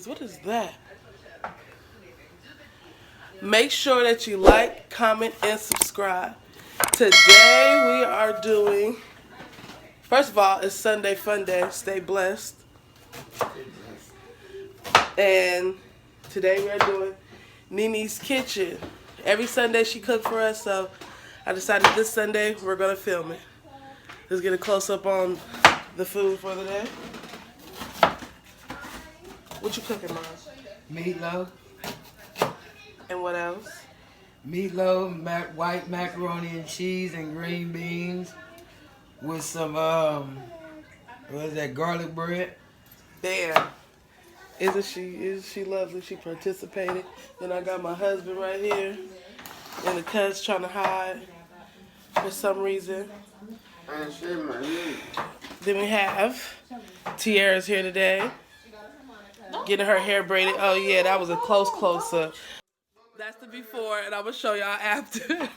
What is that? Make sure that you like, comment, and subscribe. Today we are doing, first of all, it's Sunday Fun Day. Stay blessed. And today we are doing Nini's kitchen. Every Sunday she cooked for us, so I decided this Sunday we're going to film it. Let's get a close-up on the food for the day. What you cooking, Mom? Meatloaf. And what else? Meatloaf, white macaroni and cheese, and green beans with some what is that, garlic bread? Damn. Isn't she lovely? She participated. Then I got my husband right here in the cuts trying to hide for some reason. Then we have Tiara's here today, getting her hair braided. Oh yeah, that was a close up. That's the before, and I'm gonna show y'all after.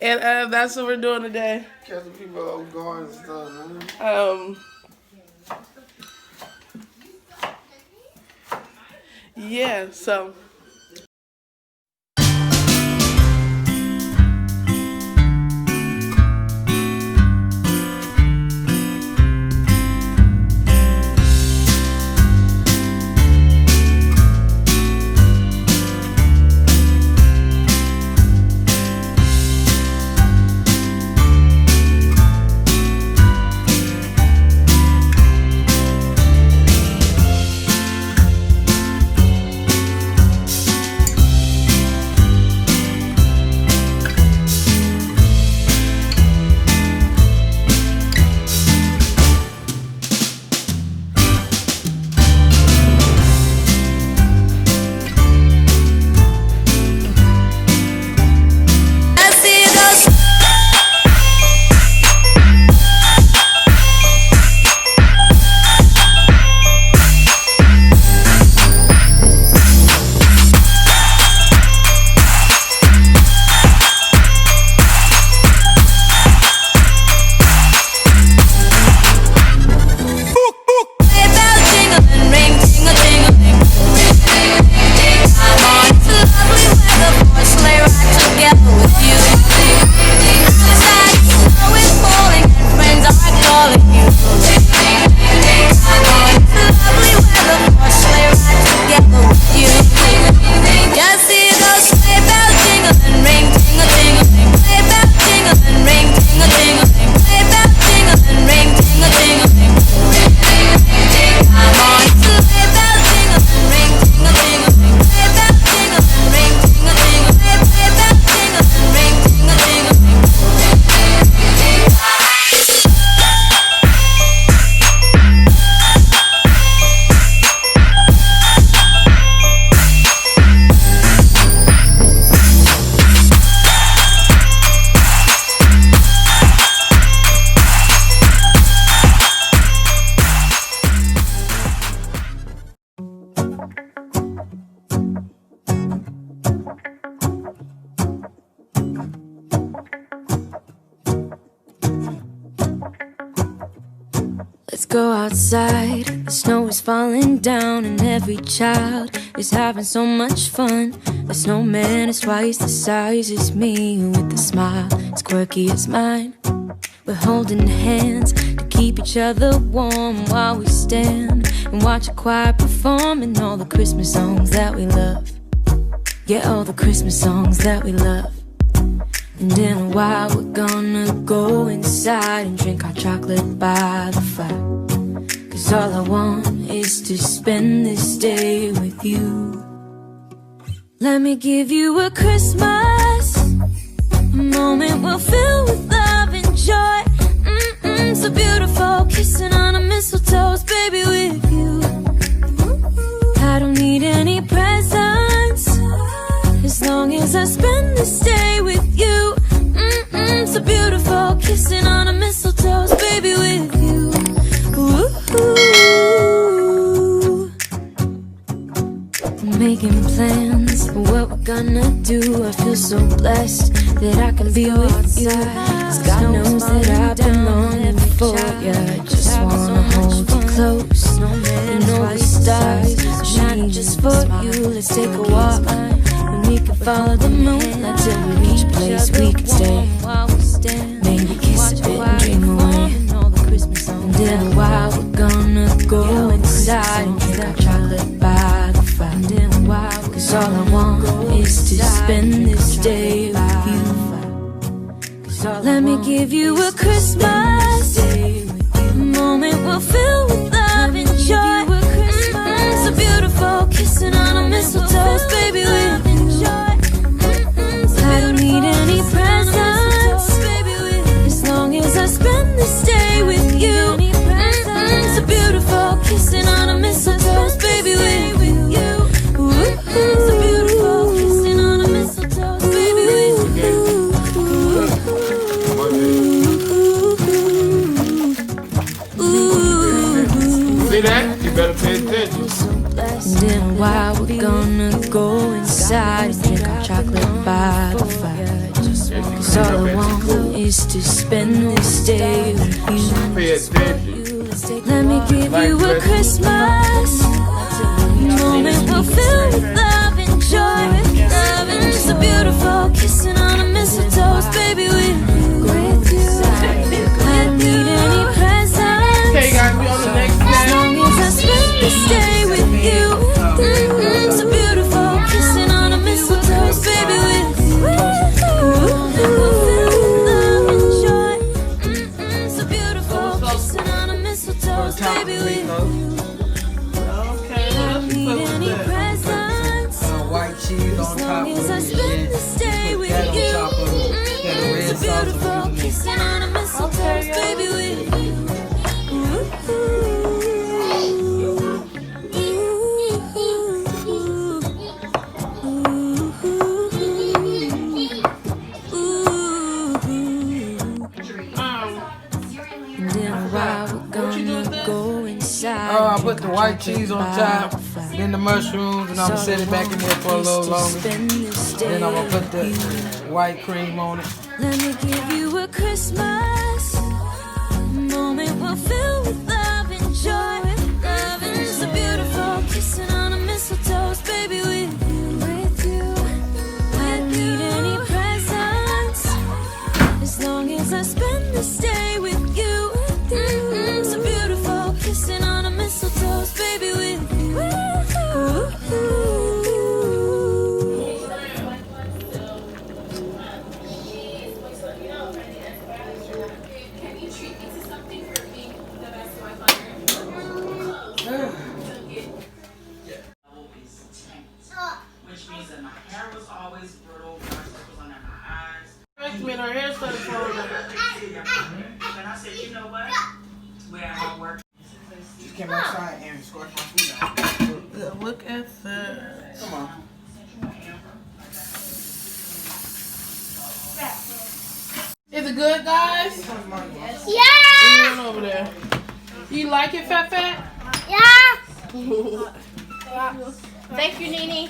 And that's what we're doing today. Catching people off guard and stuff, man. Yeah, so. Let's go outside, the snow is falling down and every child is having so much fun. The snowman is twice the size as me, with a smile as quirky as mine. We're holding hands to keep each other warm while we stand and watch a choir performing all the Christmas songs that we love. Yeah, all the Christmas songs that we love. And in a while we're gonna go inside and drink our chocolate by the fire. 'Cause all I want is to spend this day with you. Let me give you a Christmas, a moment we'll fill with love and joy. So beautiful, kissing on a mistletoe, baby, with you. I don't need any presents, as long as I spend this day with you. So beautiful, kissing on a mistletoe, baby, with you. Ooh. Making plans for what we're gonna do. I feel so blessed that I can be with you. 'Cause God knows that I've been longing for you. Just wanna hold you close. You know the stars are shining just for you. Let's take a walk and we can follow the moonlight till we reach a place we can stay. Maybe kiss a bit and dream away. And in a while we're gonna go inside and drink our chocolate by the fire. 'Cause all I want is to spend this day with you. Let me give you a Christmas moment we'll fill with love and joy. It's so beautiful, kissing on a mistletoe, baby, with joy. I don't need any presents, as long as I spend this day with you. It's so beautiful, kissing on a mistletoe, baby, with you. It's so beautiful, kissing on a mistletoe, baby, with you. See that? You better pay attention. And in a while we're gonna go inside and drink our chocolate by the fire. 'Cause all I want is to spend this day with Pay you. attention. Let me give you a Christmas moment we'll fill with love and joy. Love and just so beautiful, kissing on a mistletoe, baby, with you. I don't need any presents. Okay, guys, we on the next As step. long as I spend this day with you. So beautiful, kissing on a mistletoe, baby, with you. We'll fill with love and joy. So beautiful, kissing on a mistletoe, baby, with you. Okay, I don't let's need put any that. presents. White cheese on As top long of as I it. spend this day Put with that on you. top of it. Got a red So sauce beautiful, on it. kissing on a mistletoe, baby, with you. And in a while we're gonna go inside. Oh, I put the white cheese on top, then the mushrooms, and I'm gonna set it back in there for a little longer. Then I'm gonna put the white cream on it. Let me give you a Christmas moment we'll fill with love and joy. Love and so beautiful, kissing on a mistletoe, baby, with you. I don't need any presents, as long as I spend this day with you. So beautiful, kissing on a mistletoe, baby, with you. Which means that my hair was always brittle, dark circles under my eyes. Next minute, her hair started falling out. And I said, you know what? We're at my work. Just came outside and scorched my food out. Look at that. Come on. Is it good, guys? Yeah! What you doing over there? You like it, Fat Fat? Yeah! Thank you, Nini.